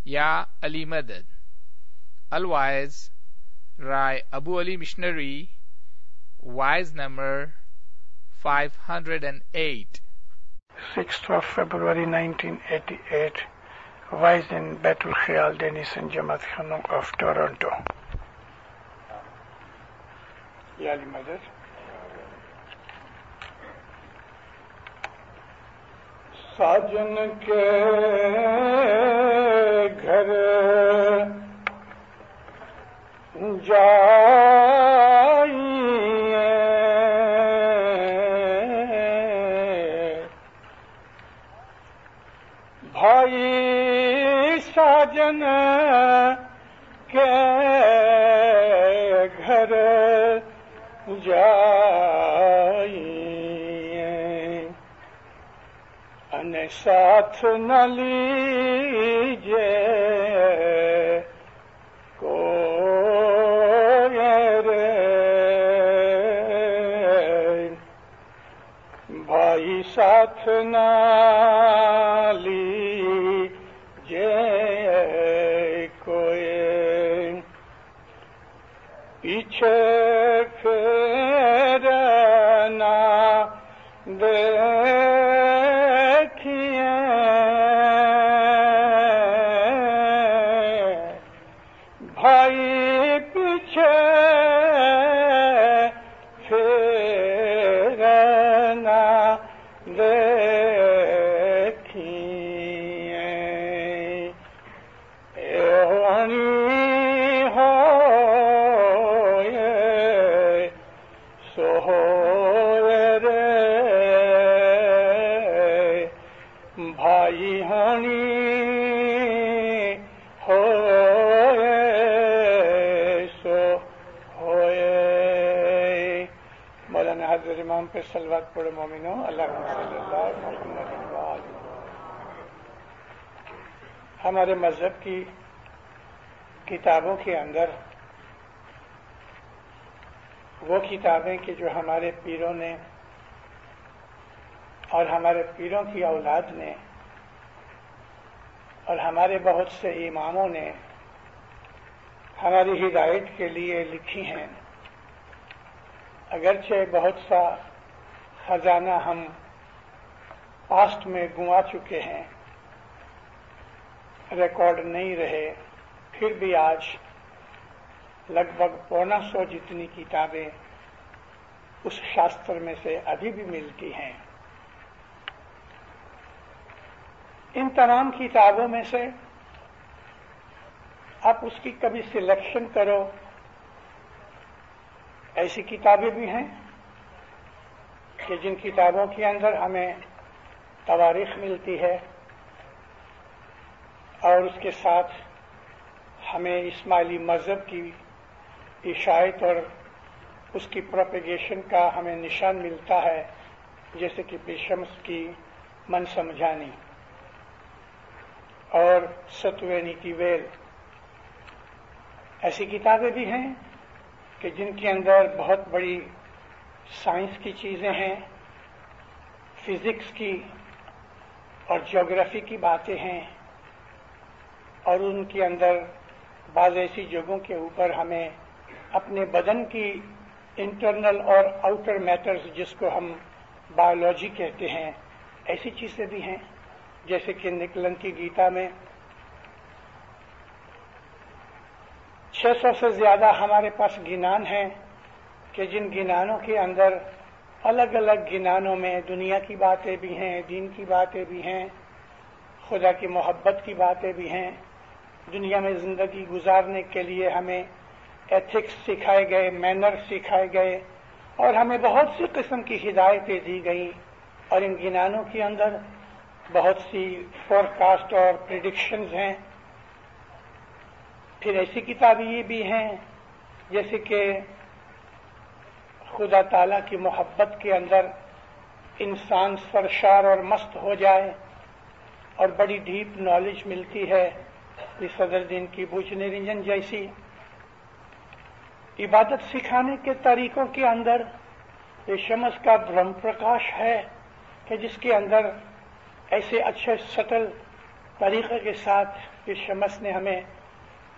Ya Ali Madad. Otherwise, Rai Abu Ali Missionary, wise number 508. 6th of February 1988, wise in Betul Khayal Denison Jamaat Khanum of Toronto. Ya Ali Madad. साजन के घर जाइए भाई साजन के घर जाइए साथ न लीजिए कोई रे भाई साथ न लीजिए कोई पीछे फेरना दे پہ صلوات پڑھو مومنو اللہم صلی اللہ محمد وآلہ. ہمارے مذہب کی کتابوں کے اندر وہ کتابیں کہ جو ہمارے پیروں نے اور ہمارے پیروں کی اولاد نے اور ہمارے بہت سے اماموں نے ہماری ہدایت کے لیے لکھی ہیں، اگرچہ بہت سا خزانہ ہم پاسٹ میں گنوا چکے ہیں، ریکارڈ نہیں رہے، پھر بھی آج لگ بھگ 150 جتنی کتابیں اس شاستر میں سے ابھی بھی ملتی ہیں. ان تمام کتابوں میں سے آپ اس کی کبھی سلیکشن کرو. ایسی کتابیں بھی ہیں کہ جن کتابوں کے اندر ہمیں تواریخ ملتی ہے اور اس کے ساتھ ہمیں اسماعیلی مذہب کی اشاعت اور اس کی پروپیگیشن کا ہمیں نشان ملتا ہے، جیسے کہ پیشمس کی من سمجھانی اور ستوینی کی ویل. ایسی کتابیں بھی ہیں کہ جن کے اندر بہت بڑی سائنس کی چیزیں ہیں، فزکس کی اور جیوگرافی کی باتیں ہیں، اور ان کے اندر بعض ایسی جگہوں کے اوپر ہمیں اپنے بدن کی انٹرنل اور آؤٹر میٹرز جس کو ہم بایولوجی کہتے ہیں، ایسی چیزیں بھی ہیں، جیسے کہ نکلن کی گیتا میں 600 سے زیادہ ہمارے پاس گنان ہیں کہ جن گنانوں کے اندر الگ الگ گنانوں میں دنیا کی باتیں بھی ہیں، دین کی باتیں بھی ہیں، خدا کی محبت کی باتیں بھی ہیں. دنیا میں زندگی گزارنے کے لیے ہمیں ایتھکس سکھائے گئے، مینر سکھائے گئے، اور ہمیں بہت سی قسم کی ہدایتیں دی گئیں. اور ان گنانوں کے اندر بہت سی فورکاسٹ اور پریڈکشنز ہیں. پھر ایسی کتابیں یہ بھی ہیں جیسے کہ خدا تعالیٰ کی محبت کے اندر انسان سرشار اور مست ہو جائے اور بڑی ڈیپ نالج ملتی ہے. صدر دین کی بوچ نرنجن جیسی عبادت سکھانے کے طریقوں کے اندر یہ شمس کا برہم پرکاش ہے کہ جس کے اندر ایسے اچھے سٹل طریقے کے ساتھ پھر شمس نے ہمیں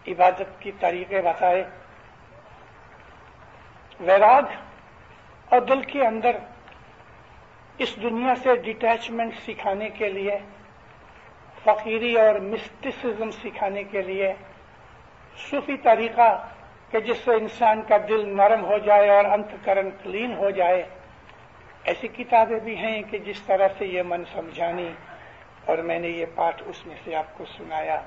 عبادت کی طریقے بتائے. ویراگ اور دل کے اندر اس دنیا سے ڈیٹیچمنٹ سکھانے کے لیے، فقیری اور مسٹسزم سکھانے کے لیے صوفی طریقہ کہ جس سے انسان کا دل نرم ہو جائے اور انتکرن کلین ہو جائے، ایسی کتابیں بھی ہیں کہ جس طرح سے یہ من سمجھانی، اور میں نے یہ پاٹھ اس میں سے آپ کو سنایا.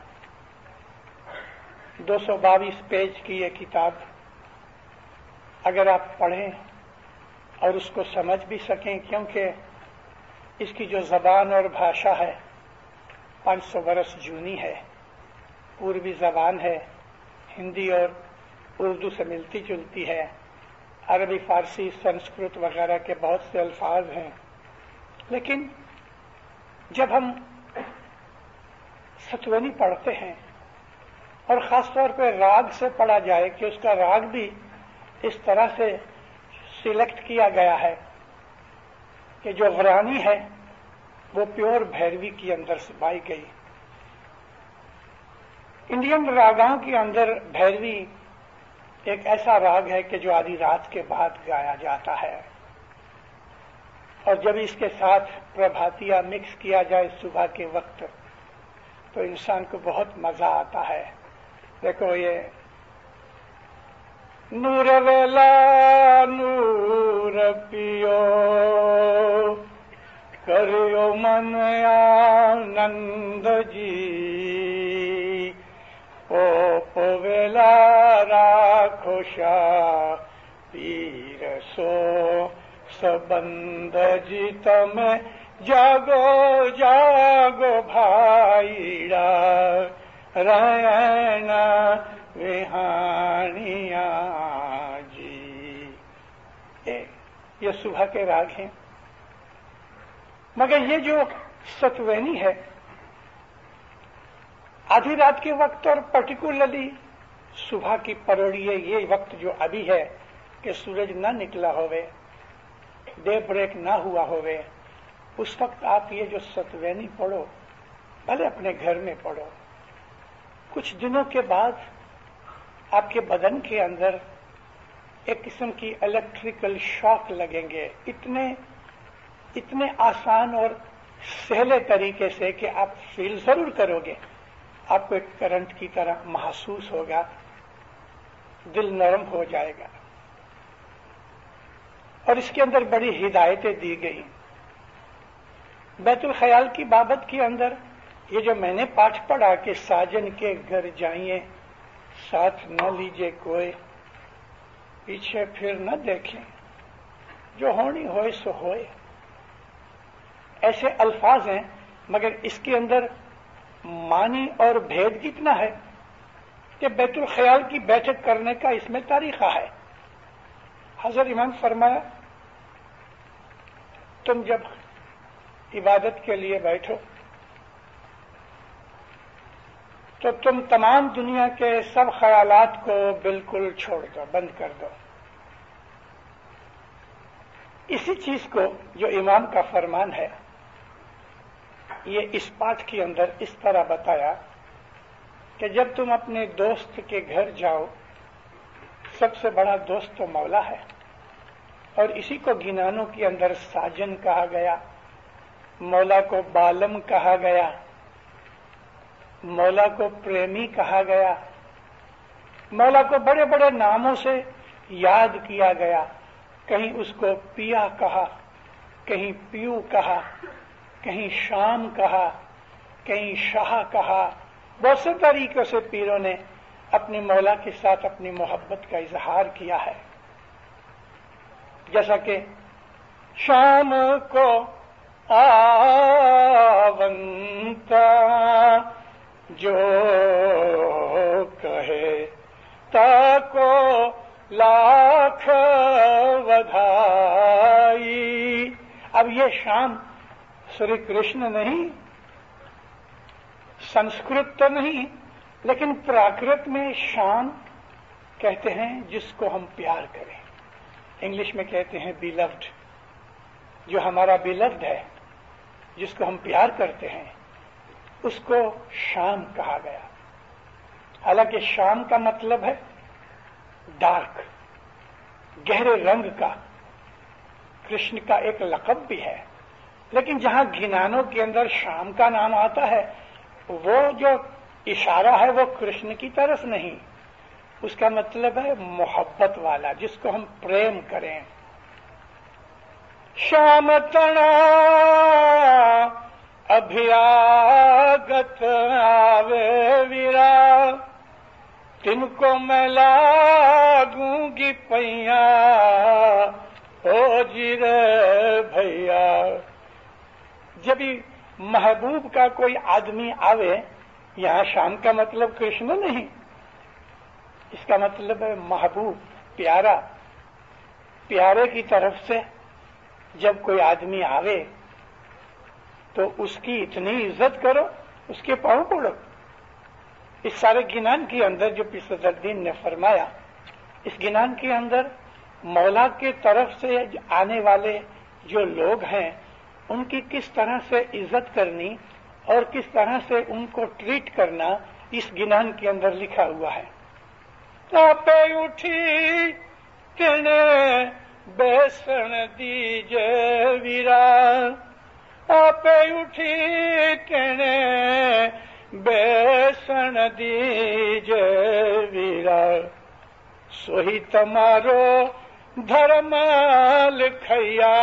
222 پیج کی یہ کتاب اگر آپ پڑھیں اور اس کو سمجھ بھی سکیں، کیونکہ اس کی جو زبان اور بھاشا ہے 500 برس جونی ہے، پوروی زبان ہے، ہندی اور اردو سے ملتی جلتی ہے، عربی، فارسی، سنسکرت وغیرہ کے بہت سے الفاظ ہیں. لیکن جب ہم ستوینی پڑھتے ہیں اور خاص طور پہ راگ سے پڑھا جائے کہ اس کا راگ بھی اس طرح سے سلیکٹ کیا گیا ہے کہ جو غرانی ہے وہ پیور بھیروی کے اندر سے پائی گئی. انڈین راگوں کے اندر بھیروی ایک ایسا راگ ہے کہ جو آدھی رات کے بعد گایا جاتا ہے، اور جب اس کے ساتھ پربھاتیہ مکس کیا جائے صبح کے وقت تو انسان کو بہت مزہ آتا ہے. دیکھو یہ نور ویلا نور پیو کریو من آنند جی، پوپ ویلا راکھو شاہ پیر سو سبند جی تم جاگو جاگو بھائیڑا رین وہانیاں جی. یہ صبح کے راگ ہیں. مگر یہ جو ستوینی ہے آدھی رات کے وقت اور پرٹیکولرلی صبح کی پروڑیے، یہ وقت جو ابھی ہے کہ سورج نہ نکلا ہوئے، ڈے بریک نہ ہوا ہوئے، اس وقت آپ یہ جو ستوینی پڑھو، بھلے اپنے گھر میں پڑھو، کچھ دنوں کے بعد آپ کے بدن کے اندر ایک قسم کی الیکٹریکل شاک لگیں گے، اتنے آسان اور سہلے طریقے سے کہ آپ فیل ضرور کرو گے. آپ کو ایک کرنٹ کی طرح محسوس ہوگا، دل نرم ہو جائے گا. اور اس کے اندر بڑی ہدایتیں دی گئی. بیت الخیال کی بابت کے اندر یہ جو میں نے پاٹھ پڑھا کہ ساجن کے گھر جائیں ساتھ نہ لیجیے کوئی، پیچھے پھر نہ دیکھیں، جو ہونی ہوئے سو ہوئے، ایسے الفاظ ہیں. مگر اس کے اندر معنی اور بھید کتنا ہے کہ بیت الخیال کی بیٹھک کرنے کا اس میں طریقہ ہے. حضرت امام فرمایا تم جب عبادت کے لیے بیٹھو تو تم تمام دنیا کے سب خیالات کو بالکل چھوڑ دو، بند کر دو. اسی چیز کو جو امام کا فرمان ہے یہ اس پاٹھ کے اندر اس طرح بتایا کہ جب تم اپنے دوست کے گھر جاؤ، سب سے بڑا دوست تو مولا ہے، اور اسی کو گنانوں کے اندر ساجن کہا گیا، مولا کو بالم کہا گیا، مولا کو پریمی کہا گیا، مولا کو بڑے بڑے ناموں سے یاد کیا گیا. کہیں اس کو پیا کہا، کہیں پیو کہا، کہیں شام کہا، کہیں شاہ کہا. بہت سے طریقوں سے پیروں نے اپنے مولا کے ساتھ اپنی محبت کا اظہار کیا ہے. جیسا کہ شام کو آونتا جو کہے تاکو لاکھ ودھائی. اب یہ شام شری کرشن نہیں، سنسکرت تو نہیں، لیکن پراکرت میں شام کہتے ہیں جس کو ہم پیار کریں. انگلش میں کہتے ہیں بیلوڈ. جو ہمارا بیلوڈ ہے، جس کو ہم پیار کرتے ہیں، اس کو شام کہا گیا. حالانکہ شام کا مطلب ہے ڈارک، گہرے رنگ کا. کرشن کا ایک لقب بھی ہے. لیکن جہاں گنانوں کے اندر شام کا نام آتا ہے وہ جو اشارہ ہے وہ کرشن کی طرف نہیں، اس کا مطلب ہے محبت والا، جس کو ہم پریم کریں. شام تنا ابھیاگت آوے ویرا، تن کو میں لاگوں گی پیا او جی رے بھیا. جب محبوب کا کوئی آدمی آوے، یہاں شام کا مطلب کرشن نہیں، اس کا مطلب ہے محبوب، پیارا. پیارے کی طرف سے جب کوئی آدمی آوے تو اس کی اتنی عزت کرو، اس کے پاؤں پڑو. اس سارے گنان کے اندر جو صدرالدین نے فرمایا، اس گنان کے اندر مولا کی طرف سے آنے والے جو لوگ ہیں ان کی کس طرح سے عزت کرنی اور کس طرح سے ان کو ٹریٹ کرنا، اس گنان کے اندر لکھا ہوا ہے. آپ اٹھی تنے بیسن دیجے ویرا، آپ اٹھی تنے بیسن دیجے ویرا، سوہی تمارو دھرم لکھیا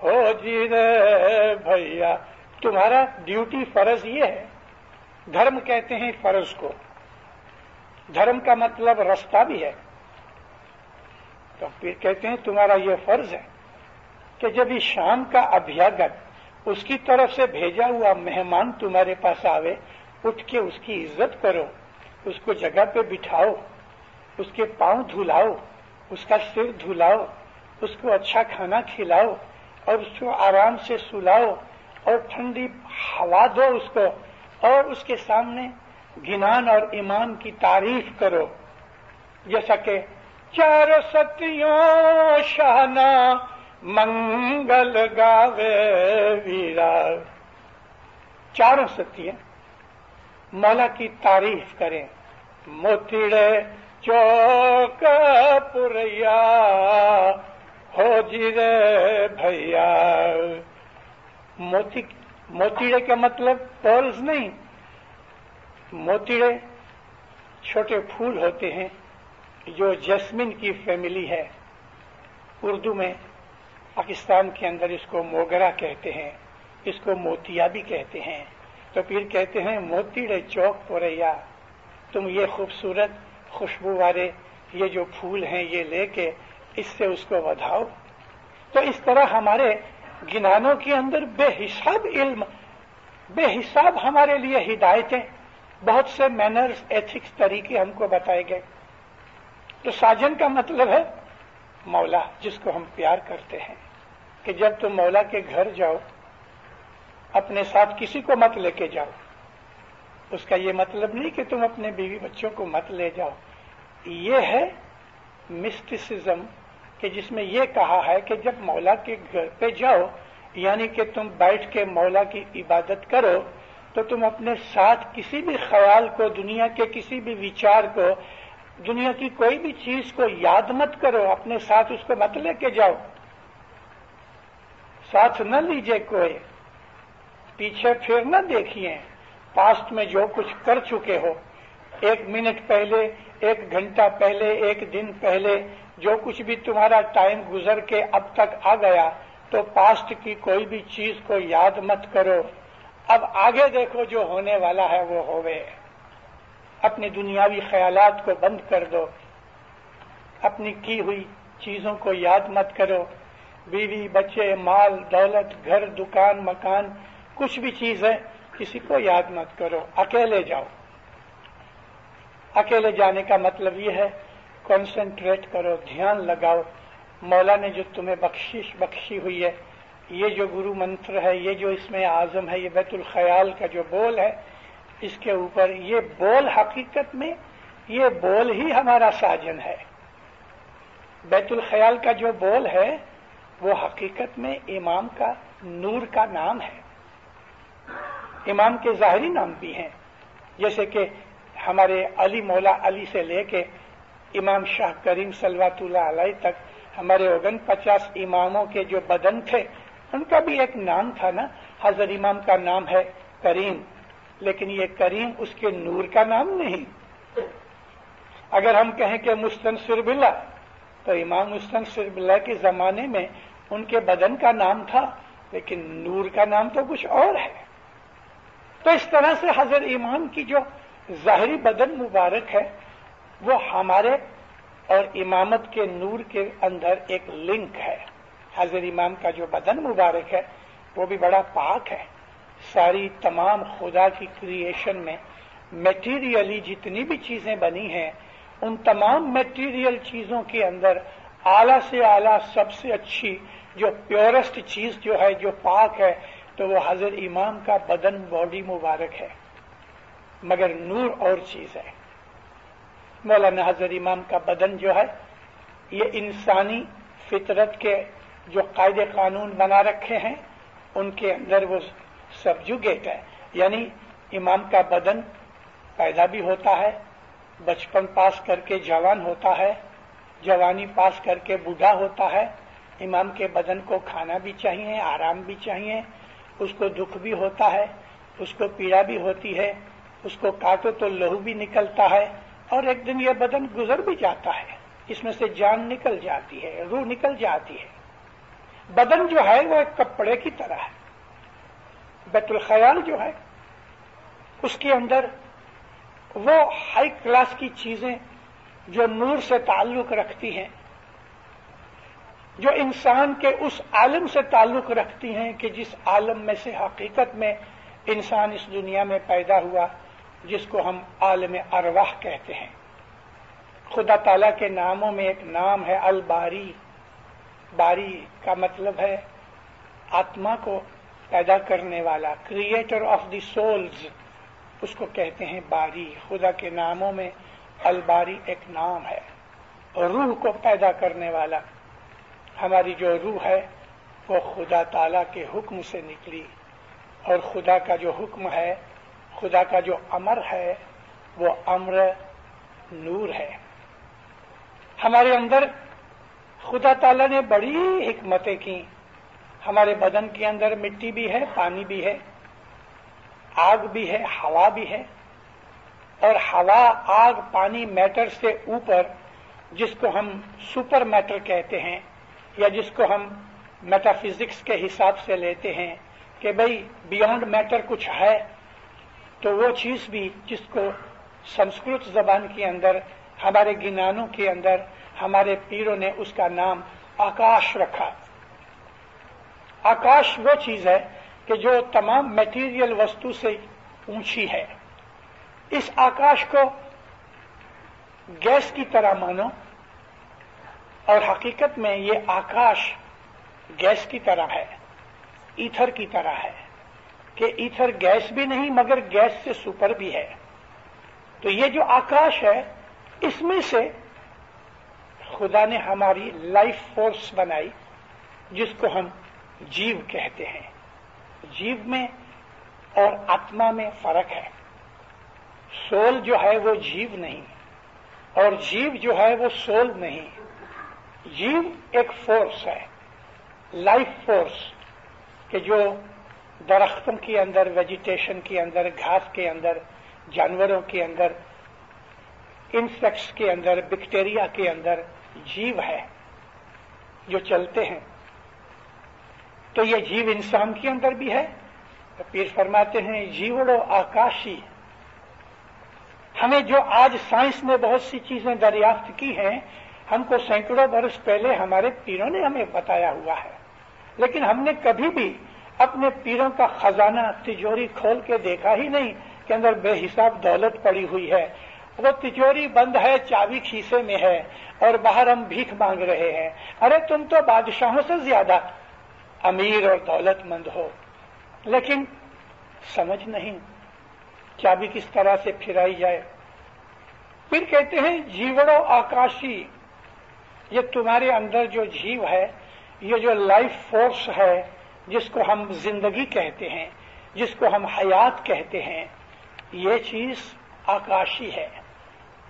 ہو جی رے بھیا. تمہارا ڈیوٹی، فرض یہ ہے. دھرم کہتے ہیں فرض کو. دھرم کا مطلب رستہ بھی ہے. تو پھر کہتے ہیں تمہارا یہ فرض ہے کہ جب یہ شام کا ابھیاگت، اس کی طرف سے بھیجا ہوا مہمان تمہارے پاس آوے، اٹھ کے اس کی عزت کرو، اس کو جگہ پہ بٹھاؤ، اس کے پاؤں دھلاؤ، اس کا سر دھلاؤ، اس کو اچھا کھانا کھلاؤ اور اس کو آرام سے سلاؤ اور ٹھنڈی ہوا دو اس کو، اور اس کے سامنے گنان اور ایمان کی تعریف کرو. جیسا کہ چار ستیوں شاہنا منگل گاوے ویرا، چاروں ستیاں مولا کی تعریف کریں. موتیڑے چوک پوریا ہو جی رے بھیا. موتیڑے کا مطلب پرلز نہیں. موتیڑے چھوٹے پھول ہوتے ہیں جو جیسمین کی فیملی ہے. اردو میں پاکستان کے اندر اس کو موگرا کہتے ہیں، اس کو موتیا بھی کہتے ہیں. تو پھر کہتے ہیں موتیڑے چوک پوریا، تم یہ خوبصورت خوشبو والے یہ جو پھول ہیں یہ لے کے اس سے اس کو ودھاؤ. تو اس طرح ہمارے گنانوں کے اندر بے حساب علم، بے حساب ہمارے لیے ہدایتیں، بہت سے مینرز، ایتھکس، طریقے ہم کو بتائے گئے. تو ساجن کا مطلب ہے مولا، جس کو ہم پیار کرتے ہیں. کہ جب تم مولا کے گھر جاؤ اپنے ساتھ کسی کو مت لے کے جاؤ. اس کا یہ مطلب نہیں کہ تم اپنے بیوی بچوں کو مت لے جاؤ. یہ ہے مسٹیسزم کہ جس میں یہ کہا ہے کہ جب مولا کے گھر پہ جاؤ، یعنی کہ تم بیٹھ کے مولا کی عبادت کرو، تو تم اپنے ساتھ کسی بھی خیال کو، دنیا کے کسی بھی وچار کو، دنیا کی کوئی بھی چیز کو یاد مت کرو، اپنے ساتھ اس کو مت لے کے جاؤ. ساتھ نہ لیجیے کوئی، پیچھے پھر نہ دیکھیے. پاسٹ میں جو کچھ کر چکے ہو، 1 منٹ پہلے، 1 گھنٹہ پہلے، 1 دن پہلے جو کچھ بھی تمہارا ٹائم گزر کے اب تک آ گیا، تو پاسٹ کی کوئی بھی چیز کو یاد مت کرو. اب آگے دیکھو جو ہونے والا ہے وہ ہوئے. اپنی دنیاوی خیالات کو بند کر دو، اپنی کی ہوئی چیزوں کو یاد مت کرو. بیوی، بچے، مال، دولت، گھر، دکان، مکان، کچھ بھی چیز ہے، کسی کو یاد مت کرو. اکیلے جاؤ. اکیلے جانے کا مطلب یہ ہے کنسنٹریٹ کرو، دھیان لگاؤ. مولا نے جو تمہیں بخشش بخشی ہوئی ہے، یہ جو گرو منتر ہے، یہ جو اس میں اعظم ہے، یہ بیت الخیال کا جو بول ہے، اس کے اوپر یہ بول، حقیقت میں یہ بول ہی ہمارا ساجن ہے. بیت الخیال کا جو بول ہے وہ حقیقت میں امام کا نور کا نام ہے. इमाम के ज़ाहिरी नाम भी हैं, जैसे कि हमारे अली मौला अली से लेके इमाम शाह करीम सल्लल्लाहु अलैहि तक हमारे 49 इमामों के जो बदन थे उनका भी एक नाम था ना। हजरत इमाम का नाम है करीम, लेकिन ये करीम उसके नूर का नाम नहीं। अगर हम कहें कि मुस्तनसिर बिल्ला, तो इमाम मुस्तनसिर बिल्ला के जमाने में उनके बदन का नाम था, लेकिन नूर का नाम तो कुछ और है। तो इस तरह से हजरत इमाम की जो ज़ाहिरी बदन मुबारक है वो हमारे और इमामत के नूर के अंदर एक लिंक है। हजरत इमाम का जो बदन मुबारक है वो भी बड़ा पाक है। सारी तमाम खुदा की क्रिएशन में मेटीरियली जितनी भी चीजें बनी हैं उन तमाम मेटीरियल चीजों के अंदर आला से आला सबसे अच्छी जो प्योरेस्ट चीज जो है, जो पाक है, तो वो हजरत इमाम का बदन बॉडी मुबारक है। मगर नूर और चीज है। मौलाना हजरत इमाम का बदन जो है ये इंसानी फितरत के जो कायदे कानून बना रखे हैं उनके अंदर वो सबजुगेट है। यानी इमाम का बदन पैदा भी होता है, बचपन पास करके जवान होता है, जवानी पास करके बूढ़ा होता है। इमाम के बदन को खाना भी चाहिए, आराम भी चाहिए, उसको दुख भी होता है, उसको पीड़ा भी होती है, उसको काटो तो लहू भी निकलता है, और एक दिन यह बदन गुजर भी जाता है, इसमें से जान निकल जाती है, रूह निकल जाती है। बदन जो है वो एक कपड़े की तरह है। बैतुल ख्याल जो है उसके अंदर वो हाई क्लास की चीजें जो नूर से ताल्लुक रखती हैं, जो इंसान के उस आलम से ताल्लुक रखती हैं कि जिस आलम में से हकीकत में इंसान इस दुनिया में पैदा हुआ, जिसको हम आलम अरवाह कहते हैं। खुदा ताला के नामों में एक नाम है अल बारी। बारी का मतलब है आत्मा को पैदा करने वाला, क्रिएटर ऑफ द सोल्स, उसको कहते हैं बारी। खुदा के नामों में अल बारी एक नाम है। रूह को पैदा करने वाला, हमारी जो रूह है वो खुदा ताला के हुक्म से निकली, और खुदा का जो हुक्म है, खुदा का जो अमर है, वो अम्र नूर है। हमारे अंदर खुदा ताला ने बड़ी हिकमतें की। हमारे बदन के अंदर मिट्टी भी है, पानी भी है, आग भी है, हवा भी है। और हवा, आग, पानी मैटर से ऊपर, जिसको हम सुपर मैटर कहते हैं, या जिसको हम मेटाफिजिक्स के हिसाब से लेते हैं कि भाई बियॉन्ड मैटर कुछ है, तो वो चीज भी जिसको संस्कृत जबान के अंदर, हमारे गिनानों के अंदर हमारे पीरों ने उसका नाम आकाश रखा। आकाश वो चीज है कि जो तमाम मटेरियल वस्तु से ऊंची है। इस आकाश को गैस की तरह मानो, और हकीकत में ये आकाश गैस की तरह है, ईथर की तरह है, कि ईथर गैस भी नहीं मगर गैस से सुपर भी है। तो ये जो आकाश है, इसमें से खुदा ने हमारी लाइफ फोर्स बनाई, जिसको हम जीव कहते हैं। जीव में और आत्मा में फर्क है। सोल जो है वो जीव नहीं, और जीव जो है वो सोल नहीं। जीव एक फोर्स है, लाइफ फोर्स, कि जो दरख्तों के अंदर, वेजिटेशन के अंदर, घास के अंदर, जानवरों के अंदर, इंसेक्ट्स के अंदर, बैक्टीरिया के अंदर जीव है जो चलते हैं। तो ये जीव इंसान के अंदर भी है। तो पीर फरमाते हैं जीवड़ो आकाशी। हमें जो आज साइंस ने बहुत सी चीजें दरियाफ्त की हैं, हमको सैकड़ों बरस पहले हमारे पीरों ने हमें बताया हुआ है, लेकिन हमने कभी भी अपने पीरों का खजाना, तिजोरी खोल के देखा ही नहीं कि अंदर बेहिसाब दौलत पड़ी हुई है। वो तिजोरी बंद है, चाबी खीसे में है, और बाहर हम भीख मांग रहे हैं। अरे तुम तो बादशाहों से ज्यादा अमीर और दौलतमंद हो, लेकिन समझ नहीं चाबी किस तरह से फिराई जाए। फिर कहते हैं जीवड़ो आकाशी। ये तुम्हारे अंदर जो जीव है, ये जो लाइफ फोर्स है, जिसको हम जिंदगी कहते हैं, जिसको हम हयात कहते हैं, ये चीज आकाशी है,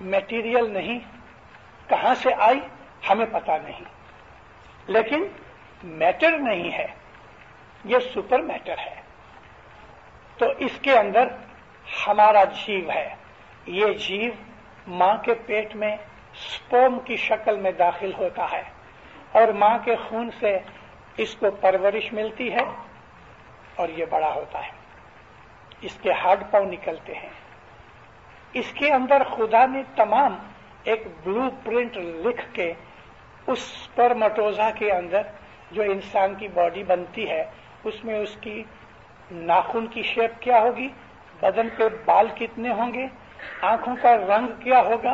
मेटीरियल नहीं। कहां से आई हमें पता नहीं, लेकिन मैटर नहीं है, ये सुपर मैटर है। तो इसके अंदर हमारा जीव है। ये जीव मां के पेट में स्पर्म की शक्ल में दाखिल होता है और मां के खून से इसको परवरिश मिलती है और ये बड़ा होता है। इसके हाथ पांव निकलते हैं। इसके अंदर खुदा ने तमाम एक ब्लू प्रिंट लिख के उस स्पर्मेटोजा के अंदर जो इंसान की बॉडी बनती है, उसमें उसकी नाखून की शेप क्या होगी, बदन पे बाल कितने होंगे, आंखों का रंग क्या होगा,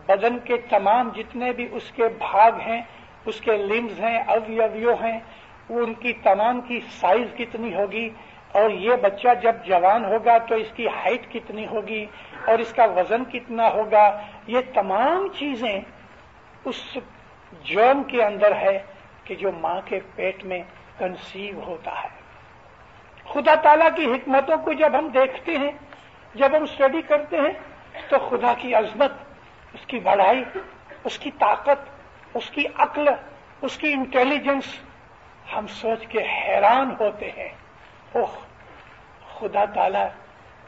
बदन के तमाम जितने भी उसके भाग हैं, उसके लिम्स हैं, अवयवियों हैं, उनकी तमाम की साइज कितनी होगी, और ये बच्चा जब जवान होगा तो इसकी हाइट कितनी होगी और इसका वजन कितना होगा, ये तमाम चीजें उस जर्म के अंदर है कि जो मां के पेट में कंसीव होता है। खुदा ताला की हिकमतों को जब हम देखते हैं, जब हम स्टडी करते हैं, तो खुदा की अजमत, उसकी बड़ाई, उसकी ताकत, उसकी अक्ल, उसकी इंटेलिजेंस, हम सोच के हैरान होते हैं। ओह, खुदा ताला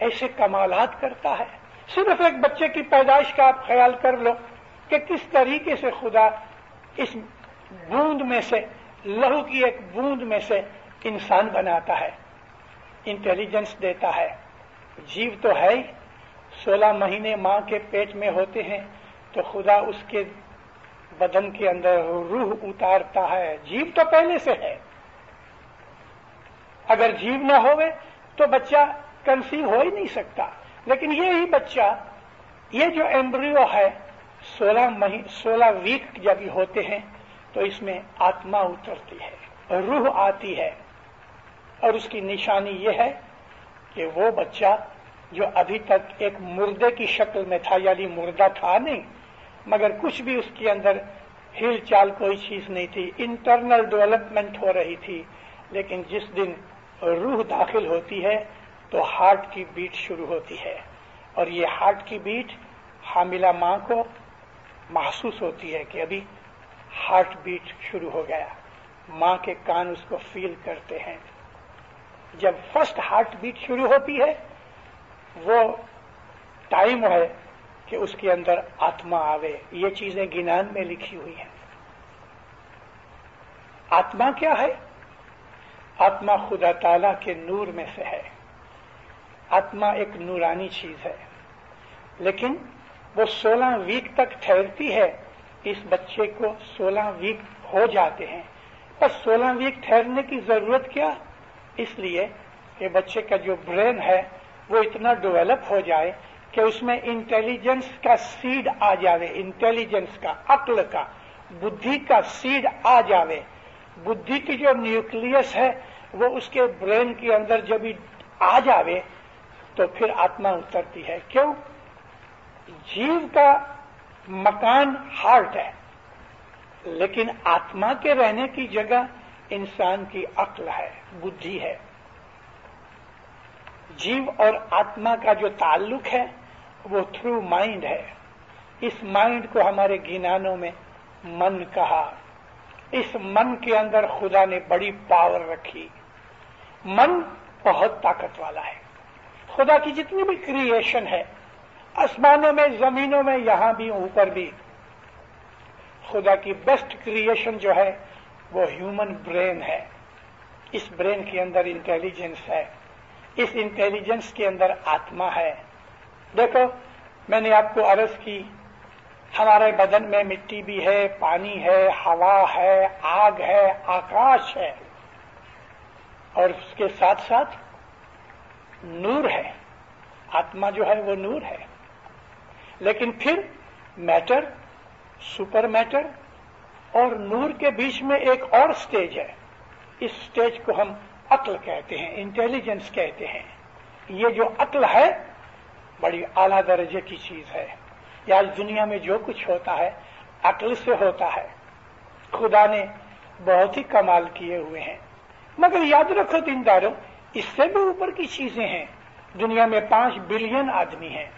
ऐसे कमालात करता है। सिर्फ एक बच्चे की पैदाइश का आप ख्याल कर लो कि किस तरीके से खुदा इस बूंद में से, लहू की एक बूंद में से इंसान बनाता है, इंटेलिजेंस देता है। जीव तो है ही, 16 महीने मां के पेट में होते हैं तो खुदा उसके बदन के अंदर रूह उतारता है। जीव तो पहले से है। अगर जीव न होवे तो बच्चा कंसीव हो ही नहीं सकता। लेकिन ये ही बच्चा, ये जो एम्ब्रियो है, 16 वीक जब होते हैं तो इसमें आत्मा उतरती है, रूह आती है, और उसकी निशानी ये है कि वो बच्चा जो अभी तक एक मुर्दे की शक्ल में था, यानी मुर्दा था नहीं, मगर कुछ भी उसके अंदर हिल चाल कोई चीज नहीं थी, इंटरनल डेवलपमेंट हो रही थी, लेकिन जिस दिन रूह दाखिल होती है तो हार्ट की बीट शुरू होती है, और ये हार्ट की बीट हामिला मां को महसूस होती है कि अभी हार्ट बीट शुरू हो गया। मां के कान उसको फील करते हैं। जब फर्स्ट हार्ट बीट शुरू होती है, वो टाइम है कि उसके अंदर आत्मा आवे। ये चीजें गिनान में लिखी हुई हैं। आत्मा क्या है? आत्मा खुदा ताला के नूर में से है। आत्मा एक नूरानी चीज है, लेकिन वो 16 वीक तक ठहरती है। इस बच्चे को 16 वीक हो जाते हैं, पर 16 वीक ठहरने की जरूरत क्या? इसलिए कि बच्चे का जो ब्रेन है वो इतना डेवलप हो जाए कि उसमें इंटेलिजेंस का सीड आ जावे, इंटेलिजेंस का, अक्ल का, बुद्धि का सीड आ जावे। बुद्धि की जो न्यूक्लियस है वो उसके ब्रेन के अंदर जब आ जावे तो फिर आत्मा उतरती है। क्यों? जीव का मकान हार्ट है, लेकिन आत्मा के रहने की जगह इंसान की अक्ल है, बुद्धि है। जीव और आत्मा का जो ताल्लुक है वो थ्रू माइंड है। इस माइंड को हमारे गिनानों में मन कहा। इस मन के अंदर खुदा ने बड़ी पावर रखी। मन बहुत ताकत वाला है। खुदा की जितनी भी क्रिएशन है, आसमानों में, जमीनों में, यहां भी, ऊपर भी, खुदा की बेस्ट क्रिएशन जो है वो ह्यूमन ब्रेन है। इस ब्रेन के अंदर इंटेलिजेंस है, इस इंटेलिजेंस के अंदर आत्मा है। देखो, मैंने आपको अर्ज की, हमारे बदन में मिट्टी भी है, पानी है, हवा है, आग है, आकाश है, और उसके साथ साथ नूर है। आत्मा जो है वो नूर है। लेकिन फिर मैटर, सुपर मैटर और नूर के बीच में एक और स्टेज है। इस स्टेज को हम अक्ल कहते हैं, इंटेलिजेंस कहते हैं। ये जो अक्ल है बड़ी आला दर्जे की चीज है। ये आज दुनिया में जो कुछ होता है अक्ल से होता है। खुदा ने बहुत ही कमाल किए हुए हैं। मगर याद रखो दीनदारों, इससे भी ऊपर की चीजें हैं। दुनिया में 5 बिलियन आदमी हैं,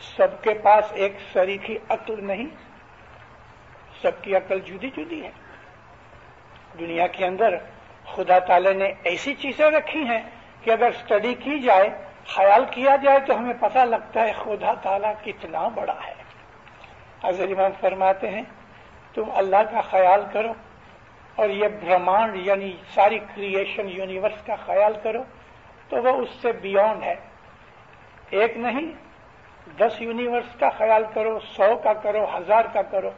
सबके पास एक सरीखी अक्ल नहीं, सबकी अक्ल जुदी जुदी है। दुनिया के अंदर खुदा ताला ने ऐसी चीजें रखी हैं कि अगर स्टडी की जाए, ख्याल किया जाए, तो हमें पता लगता है खुदा ताला कितना बड़ा है। हज़रत इमाम फरमाते हैं, तुम अल्लाह का ख्याल करो और ये ब्रह्मांड यानी सारी क्रिएशन यूनिवर्स का ख्याल करो, तो वो उससे बियॉन्ड है। एक नहीं, 10 यूनिवर्स का ख्याल करो, 100 का करो, 1000 का करो,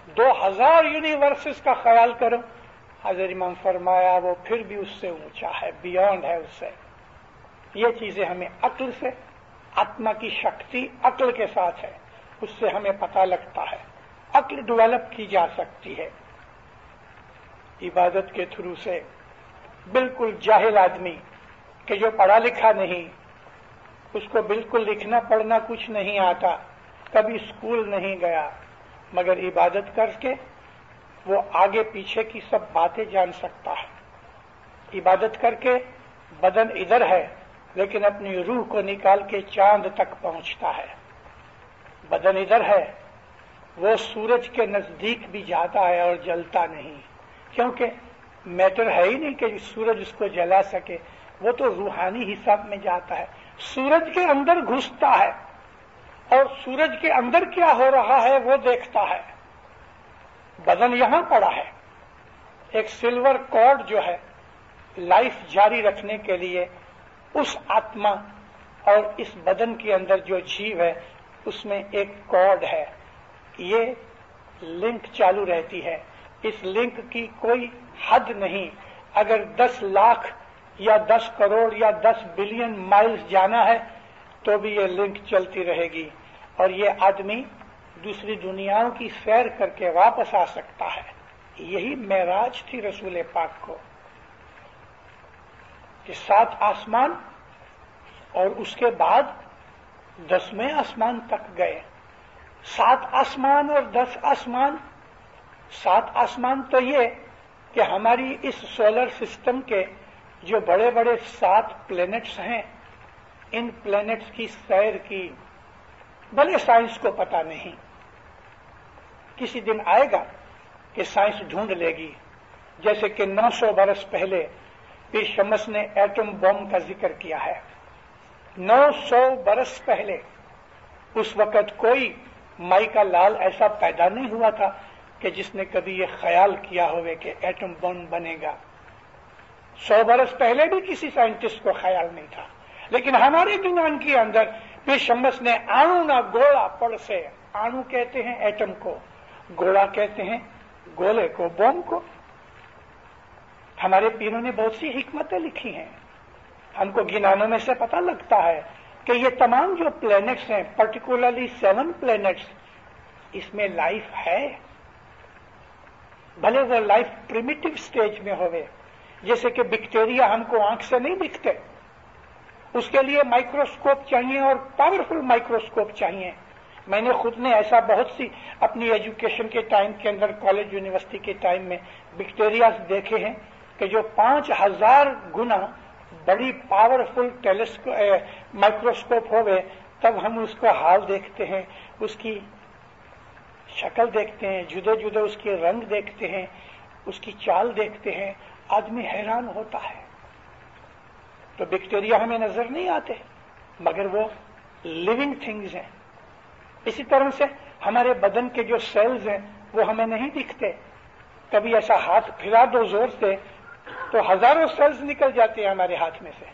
2000 यूनिवर्सेस का ख्याल करो, हज़रत इमाम फरमाया वो फिर भी उससे ऊंचा है, बियॉन्ड है उससे। ये चीजें हमें अक्ल से, आत्मा की शक्ति अक्ल के साथ है, उससे हमें पता लगता है। अक्ल डेवलप की जा सकती है इबादत के थ्रू से। बिल्कुल जाहिल आदमी कि जो पढ़ा लिखा नहीं, उसको बिल्कुल लिखना पढ़ना कुछ नहीं आता, कभी स्कूल नहीं गया, मगर इबादत करके वो आगे पीछे की सब बातें जान सकता है। इबादत करके बदन इधर है, लेकिन अपनी रूह को निकाल के चांद तक पहुंचता है। बदन इधर है, वो सूरज के नजदीक भी जाता है और जलता नहीं, क्योंकि मैटर है ही नहीं कि सूरज उसको जला सके, वो तो रूहानी हिसाब में जाता है। सूरज के अंदर घुसता है और सूरज के अंदर क्या हो रहा है वो देखता है। बदन यहां पड़ा है। एक सिल्वर कॉर्ड जो है लाइफ जारी रखने के लिए, उस आत्मा और इस बदन के अंदर जो जीव है उसमें एक कॉर्ड है, ये लिंक चालू रहती है। इस लिंक की कोई हद नहीं। अगर 10 लाख या 10 करोड़ या 10 बिलियन माइल्स जाना है तो भी ये लिंक चलती रहेगी, और ये आदमी दूसरी दुनियाओं की सैर करके वापस आ सकता है। यही मेराज थी रसूल पाक को कि 7 आसमान और उसके बाद 10वें आसमान तक गए। 7 आसमान और 10 आसमान। 7 आसमान तो ये कि हमारी इस सोलर सिस्टम के जो बड़े बड़े 7 प्लैनेट्स हैं, इन प्लैनेट्स की सैर की भले साइंस को पता नहीं। किसी दिन आएगा कि साइंस ढूंढ लेगी, जैसे कि 900 बरस पहले पीर शमस ने एटम बम का जिक्र किया है। 900 बरस पहले, उस वक्त कोई माई का लाल ऐसा पैदा नहीं हुआ था कि जिसने कभी ये ख्याल किया होवे कि एटम बम बनेगा। 100 बरस पहले भी किसी साइंटिस्ट को ख्याल नहीं था, लेकिन हमारे विज्ञान के अंदर पीर शमस ने अणु ना गोला पड़ से, अणु कहते हैं एटम को, गोला कहते हैं गोले को, बम को। हमारे पीरों ने बहुत सी हिकमतें लिखी हैं। हमको गिनानों में से पता लगता है कि ये तमाम जो प्लैनेट्स हैं, पर्टिकुलरली 7 प्लैनेट्स, इसमें लाइफ है। भले वो लाइफ प्रिमिटिव स्टेज में होवे, जैसे कि बैक्टीरिया हमको आंख से नहीं दिखते, उसके लिए माइक्रोस्कोप चाहिए और पावरफुल माइक्रोस्कोप चाहिए। मैंने खुद ने ऐसा बहुत सी अपनी एजुकेशन के टाइम के अंदर, कॉलेज यूनिवर्सिटी के टाइम में बैक्टीरिया देखे हैं कि जो 5000 गुना बड़ी पावरफुल माइक्रोस्कोप होवे, तब हम उसका हाल देखते हैं, उसकी शक्ल देखते हैं, जुदे जुदे उसके रंग देखते हैं, उसकी चाल देखते हैं, आदमी हैरान होता है। तो बैक्टीरिया हमें नजर नहीं आते, मगर वो लिविंग थिंग्स हैं। इसी तरह से हमारे बदन के जो सेल्स हैं वो हमें नहीं दिखते। कभी ऐसा हाथ फिरा दो जोर से तो हजारों सेल्स निकल जाते हैं हमारे हाथ में से,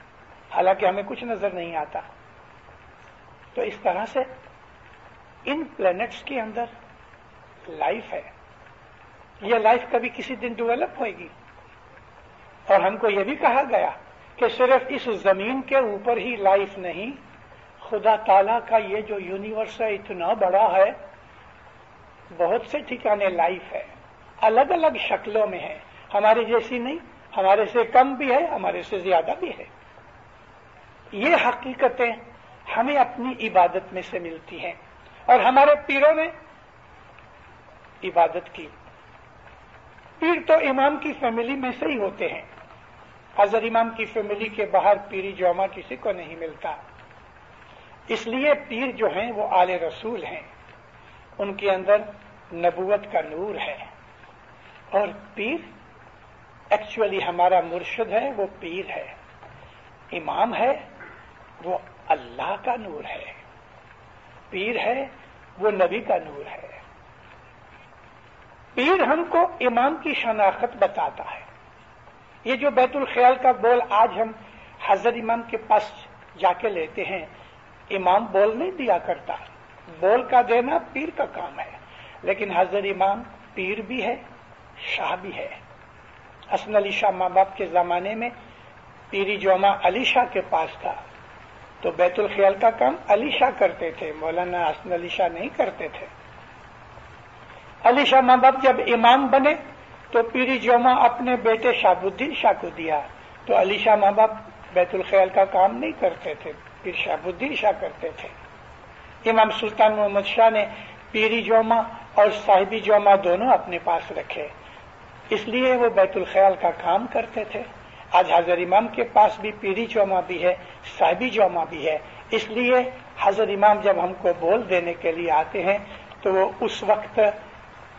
हालांकि हमें कुछ नजर नहीं आता। तो इस तरह से इन प्लैनेट्स के अंदर लाइफ है। यह लाइफ कभी किसी दिन डेवलप होगी। और हमको यह भी कहा गया कि सिर्फ इस जमीन के ऊपर ही लाइफ नहीं, खुदा ताला का ये जो यूनिवर्स है इतना बड़ा है, बहुत से ठिकाने लाइफ है, अलग अलग शक्लों में है। हमारे जैसी नहीं, हमारे से कम भी है, हमारे से ज्यादा भी है। ये हकीकतें हमें अपनी इबादत में से मिलती हैं, और हमारे पीरों ने इबादत की। पीर तो इमाम की फैमिली में से ही होते हैं। हजरत इमाम की फैमिली के बाहर पीरी जोमा किसी को नहीं मिलता। इसलिए पीर जो हैं वो आले रसूल हैं, उनके अंदर नबूवत का नूर है। और पीर एक्चुअली हमारा मुर्शिद है, वो पीर है। इमाम है वो अल्लाह का नूर है, पीर है वो नबी का नूर है। पीर हमको इमाम की शनाख्त बताता है। ये जो बैतुल ख्याल का बोल आज हम हजरत इमाम के पास जाके लेते हैं, इमाम बोल नहीं दिया करता, बोल का देना पीर का काम है। लेकिन हजरत इमाम पीर भी है, शाह भी है। हसन अली शाह माँ बाप के जमाने में पीरी जोमा अली शाह के पास था, तो बैतुल ख्याल का काम अली शाह करते थे, मौलाना हसन अली शाह नहीं करते थे। अली शाह माँ बाप जब इमाम बने तो पीरी जोमा अपने बेटे शाहबुद्दीन शाह को दिया, तो अली शाह माँ बाप बैतुल ख्याल का काम नहीं करते थे, पीर शाहबुद्दीन शाह करते थे। इमाम सुल्तान मोहम्मद शाह ने पीरी जोमा और साहिबी जोमा दोनों अपने पास रखे, इसलिए वो बैतुल ख्याल का काम करते थे। आज हजरत इमाम के पास भी पीरी जोमा भी है, साहिबी जोमा भी है, इसलिए हजरत इमाम जब हमको बोल देने के लिए आते हैं तो वो उस वक्त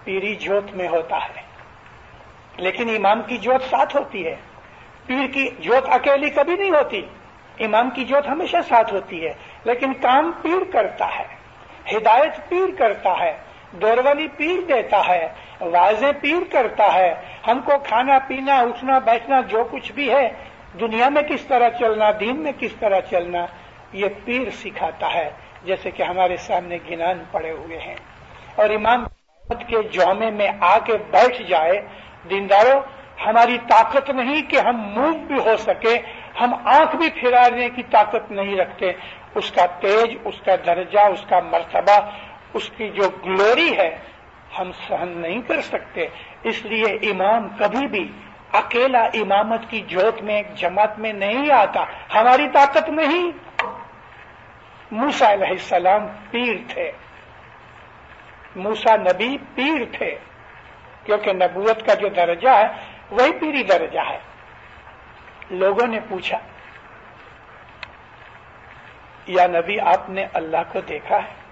पीरी जोत में होता है। लेकिन इमाम की जोत साथ होती है, पीर की जोत अकेली कभी नहीं होती, इमाम की जोत हमेशा साथ होती है। लेकिन काम पीर करता है, हिदायत पीर करता है, दोरवली पीर देता है, वाज़ें पीर करता है। हमको खाना पीना उठना बैठना जो कुछ भी है, दुनिया में किस तरह चलना, दीन में किस तरह चलना, ये पीर सिखाता है। जैसे कि हमारे सामने गिनान पड़े हुए हैं, और इमाम के जौमे में आके बैठ जाए। दीनदारों, हमारी ताकत नहीं कि हम मूव भी हो सके, हम आंख भी फिराने की ताकत नहीं रखते। उसका तेज, उसका दर्जा, उसका मर्तबा, उसकी जो ग्लोरी है हम सहन नहीं कर सकते। इसलिए इमाम कभी भी अकेला इमामत की जोत में एक जमात में नहीं आता, हमारी ताकत नहीं। मूसा अलैहिस्सलाम पीर थे, मूसा नबी पीर थे, क्योंकि नबूवत का जो दर्जा है वही पीरी दर्जा है। लोगों ने पूछा, या नबी आपने अल्लाह को देखा है?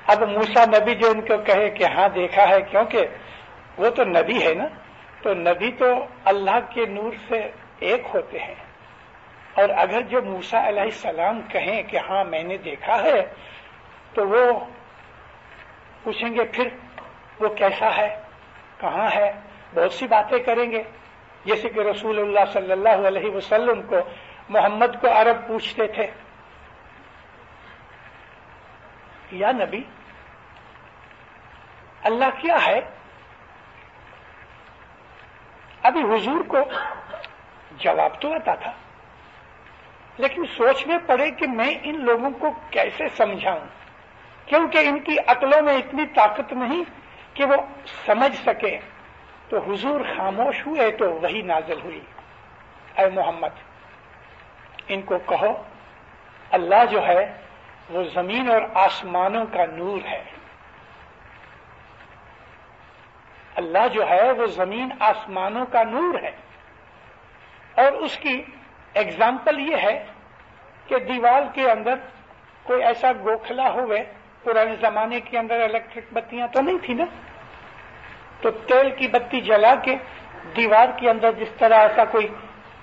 अब मूसा नबी जो उनको कहे कि हाँ देखा है, क्योंकि वो तो नबी है ना, तो नबी तो अल्लाह के नूर से एक होते हैं। और अगर जो मूसा अलैहिस्सलाम कहें कि हाँ मैंने देखा है, तो वो पूछेंगे फिर वो कैसा है, कहाँ है, बहुत सी बातें करेंगे। जैसे कि रसूलुल्लाह सल्लल्लाहु अलैहि वसल्लम को मोहम्मद को अरब पूछते थे, या नबी अल्लाह क्या है? अभी हुजूर को जवाब तो आता था, लेकिन सोच में पड़े कि मैं इन लोगों को कैसे समझाऊं, क्योंकि इनकी अक्लों में इतनी ताकत नहीं कि वो समझ सके। तो हुजूर खामोश हुए तो वही नाज़िल हुई, ऐ मोहम्मद इनको कहो अल्लाह जो है वो जमीन और आसमानों का नूर है। अल्लाह जो है वो जमीन आसमानों का नूर है। और उसकी एग्जाम्पल ये है कि दीवार के अंदर कोई ऐसा गोखला हुए, पुराने जमाने के अंदर इलेक्ट्रिक बत्तियां तो नहीं थी ना, तो तेल की बत्ती जला के दीवार के अंदर जिस तरह ऐसा कोई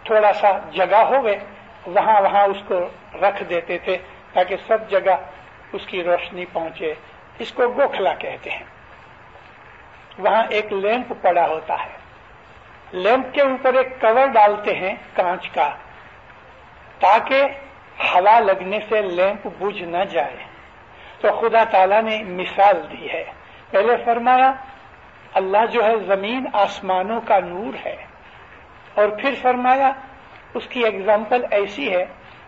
थोड़ा सा जगह होवे, वहां वहां उसको रख देते थे ताकि सब जगह उसकी रोशनी पहुंचे। इसको गोखला कहते हैं। वहां एक लैंप पड़ा होता है, लैंप के ऊपर एक कवर डालते हैं कांच का, ताकि हवा लगने से लैंप बुझ न जाए। तो खुदा ताला ने मिसाल दी है। पहले फरमाया अल्लाह जो है जमीन आसमानों का नूर है, और फिर फरमाया उसकी एग्जाम्पल ऐसी है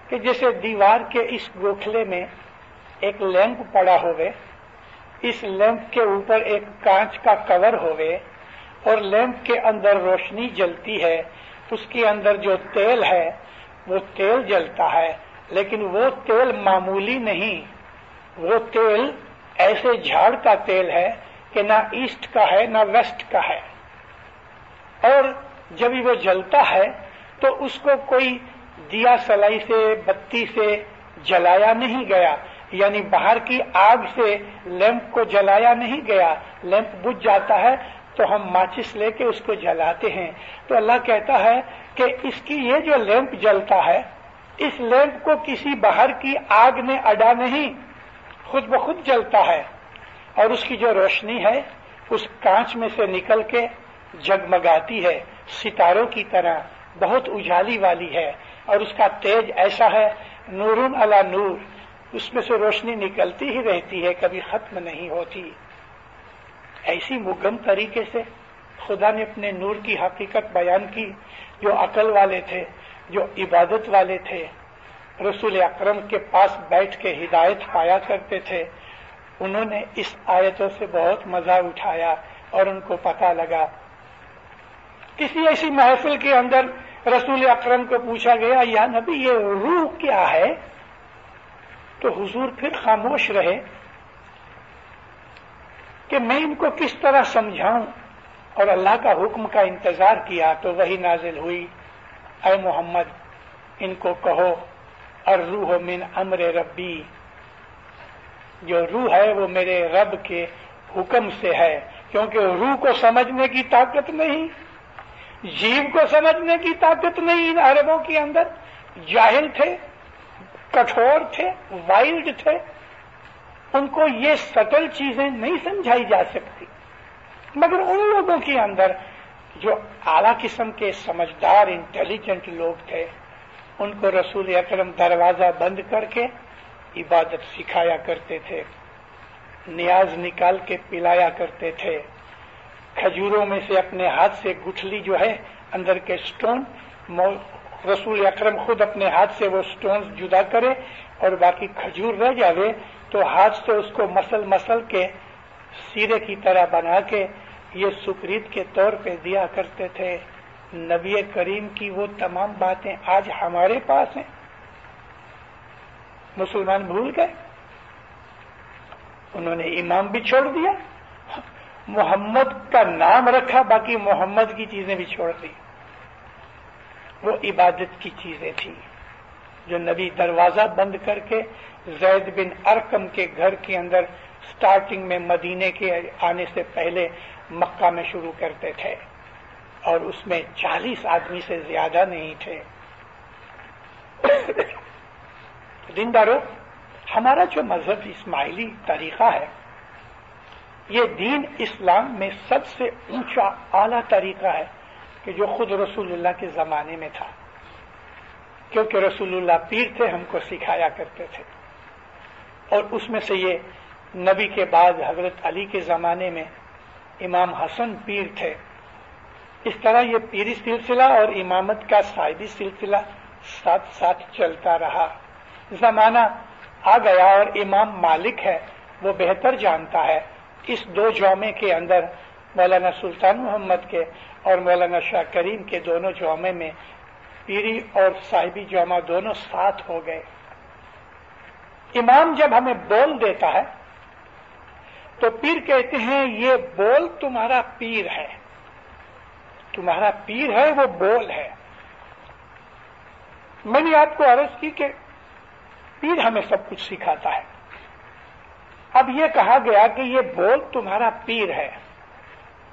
कि जैसे दीवार के इस गोखले में एक लैंप पड़ा होवे, इस लैंप के ऊपर एक कांच का कवर होवे, और लैंप के अंदर रोशनी जलती है, उसके अंदर जो तेल है वो तेल जलता है, लेकिन वो तेल मामूली नहीं, वो तेल ऐसे झाड़ का तेल है कि ना ईस्ट का है ना वेस्ट का है। और جب وہ جلتا ہے تو اس کو کوئی دیا سلائی سے بتی سے جلایا نہیں گیا، یعنی باہر کی آگ سے لیمپ کو جلایا نہیں گیا، لیمپ بجھ جاتا ہے تو ہم ماچس لے کے اس کو جلاتے ہیں۔ تو اللہ کہتا ہے کہ اس کی یہ جو لیمپ جلتا ہے، اس لیمپ کو کسی باہر کی آگ نے اڈا نہیں، خود بخود جلتا ہے، اور اس کی جو روشنی ہے اس کانچ میں سے نکل کے جگمگاتی ہے، ستاروں کی طرح بہت اجالی والی ہے، اور اس کا تیج ایسا ہے، نورن علی نور، اس میں سے روشنی نکلتی ہی رہتی ہے، کبھی ختم نہیں ہوتی۔ ایسی مگم طریقے سے خدا نے اپنے نور کی حقیقت بیان کی۔ جو عقل والے تھے، جو عبادت والے تھے، رسول اکرم کے پاس بیٹھ کے ہدایت پایا کرتے تھے، انہوں نے اس آیتوں سے بہت مزہ اٹھایا اور ان کو پتہ لگا۔ کسی ایسی محفل کے اندر رسول اکرم کو پوچھا گیا، یا نبی یہ روح کیا ہے؟ تو حضور پھر خاموش رہے کہ میں ان کو کس طرح سمجھاؤں، اور اللہ کا حکم کا انتظار کیا تو وہی نازل ہوئی، اے محمد ان کو کہو الروح من امر ربی، جو روح ہے وہ میرے رب کے حکم سے ہے، کیونکہ روح کو سمجھنے کی طاقت نہیں، جیو کو سمجھنے کی طاقت نہیں۔ ان عربوں کے اندر جاہل تھے، کٹھور تھے، وائلڈ تھے، ان کو یہ سٹل چیزیں نہیں سمجھائی جا سکتی، مگر ان لوگوں کے اندر جو اعلیٰ قسم کے سمجھدار انٹیلیجنٹ لوگ تھے، ان کو رسول اکرم دروازہ بند کر کے عبادت سکھایا کرتے تھے، نیاز نکال کے پلایا کرتے تھے، کھجوروں میں سے اپنے ہاتھ سے گٹھلی جو ہے اندر کے سٹون، رسول اکرم خود اپنے ہاتھ سے وہ سٹونز جدا کرے اور باقی کھجور رہ جاوے تو ہاتھ سے اس کو مسل کے سیرے کی طرح بنا کے یہ سپرید کے طور پہ دیا کرتے تھے۔ نبی کریم کی وہ تمام باتیں آج ہمارے پاس ہیں، مسلمان بھول گئے، انہوں نے امام بھی چھوڑ دیا، محمد کا نام رکھا، باقی محمد کی چیزیں بھی چھوڑ دی۔ وہ عبادت کی چیزیں تھیں جو نبی دروازہ بند کر کے زید بن ارقم کے گھر کے اندر سٹارٹنگ میں مدینے کے آنے سے پہلے مکہ میں شروع کرتے تھے، اور اس میں 40 آدمی سے زیادہ نہیں تھے۔ دیندارو، ہمارا جو مذہب اسماعیلی طریقہ ہے، یہ دین اسلام میں سب سے اونچا اعلیٰ طریقہ ہے کہ جو خود رسول اللہ کے زمانے میں تھا، کیونکہ رسول اللہ پیر تھے، ہم کو سکھایا کرتے تھے، اور اس میں سے یہ نبی کے بعد حضرت علی کے زمانے میں امام حسن پیر تھے۔ اس طرح یہ پیری سلسلہ اور امامت کا صاحبی سلسلہ ساتھ ساتھ چلتا رہا۔ زمانہ آ گیا اور امام مالک ہے، وہ بہتر جانتا ہے اس دو جومے کے اندر مولانا سلطان محمد کے اور مولانا شاہ کریم کے دونوں جومے میں پیری اور صاحبی جومہ دونوں ساتھ ہو گئے۔ امام جب ہمیں بول دیتا ہے تو پیر کہتے ہیں یہ بول تمہارا پیر ہے، تمہارا پیر ہے، وہ بول ہے۔ میں نے آپ کو عرض کی کہ پیر ہمیں سب کچھ سکھاتا ہے، اب یہ کہا گیا کہ یہ بول تمہارا پیر ہے،